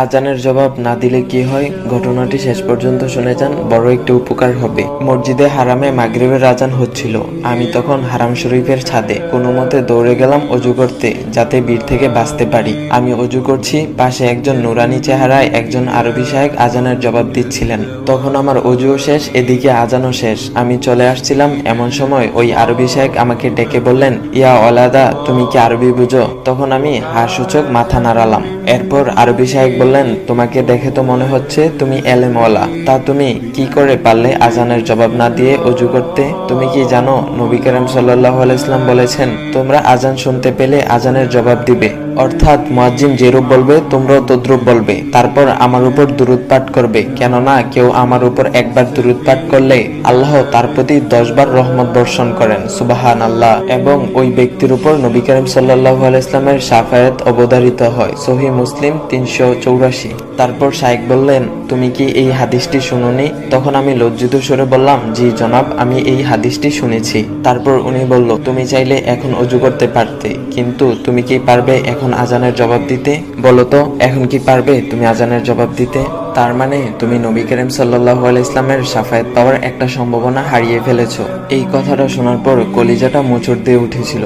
আজানের জবাব না দিলে কি হয়, ঘটনাটি শেষ পর্যন্ত শুনে যান, বড় একটু উপকার হবে। মসজিদে হারামে মাগরিবের আজান হচ্ছিল। আমি তখন হারাম শরীফের ছাদে কোনো মতে দৌড়ে গেলাম অজু করতে, যাতে ভিড় থেকে বাঁচতে পারি। আমি অজু করছি, পাশে একজন নুরানি চেহারায় একজন আরবি সাহেব আজানের জবাব দিচ্ছিলেন। তখন আমার অজুও শেষ, এদিকে আজানও শেষ। আমি চলে আসছিলাম, এমন সময় ওই আরবি সাহেব আমাকে ডেকে বললেন, ইয়া ওলাদা, তুমি কি আরবি বুঝো? তখন আমি হাসূচক মাথা নাড়ালাম। এরপর আরবি সাহেব বললেন, তোমাকে দেখে তো মনে হচ্ছে তুমি এলেমওয়ালা, তা তুমি কি করে পারলে আজানের জবাব না দিয়ে অজু করতে? তুমি কি জানো নবী করিম সাল্লাল্লাহু আলাইহি ওয়াসাল্লাম বলেছেন, তোমরা আজান শুনতে পেলে আজানের জবাব দিবে, অর্থাৎ মুয়াজ্জিন যেরূপ বলবে তোমরাও তদ্রূপ বলবে, তারপর আমার উপর দুরূদ পাঠ করবে, কেননা কেউ আমার উপর একবার দুরূদ পাঠ করলে আল্লাহ তার প্রতি 10 বার রহমত বর্ষণ করেন, সুবহানাল্লাহ। এবং ওই ব্যক্তির উপর নবী করিম সাল্লাল্লাহু আলাইহি ওয়াসাল্লামের শাফায়াত অবধারিত হয়। সহিহ মুসলিম 384। তারপর শাইখ বললেন, তুমি কি এই হাদিসটি শুনোনি? তখন আমি লজ্জিত সুরে বললাম, জি জনাব, আমি এই হাদিসটি শুনেছি। তারপর উনি বলল, তুমি চাইলে এখন অজু করতে পারতে, কিন্তু তুমি কি পারবে এখন আজানের জবাব দিতে? বলো তো, এখন কি পারবে তুমি আজানের জবাব দিতে? তার মানে তুমি নবী করিম সাল্লাল্লাহু আলাইহি ওয়াসাল্লামের শাফায়াত পাওয়ার একটা সম্ভাবনা হারিয়ে ফেলেছো। এই কথাটা শোনার পর কলিজাটা মোচড় দিয়ে উঠেছিল।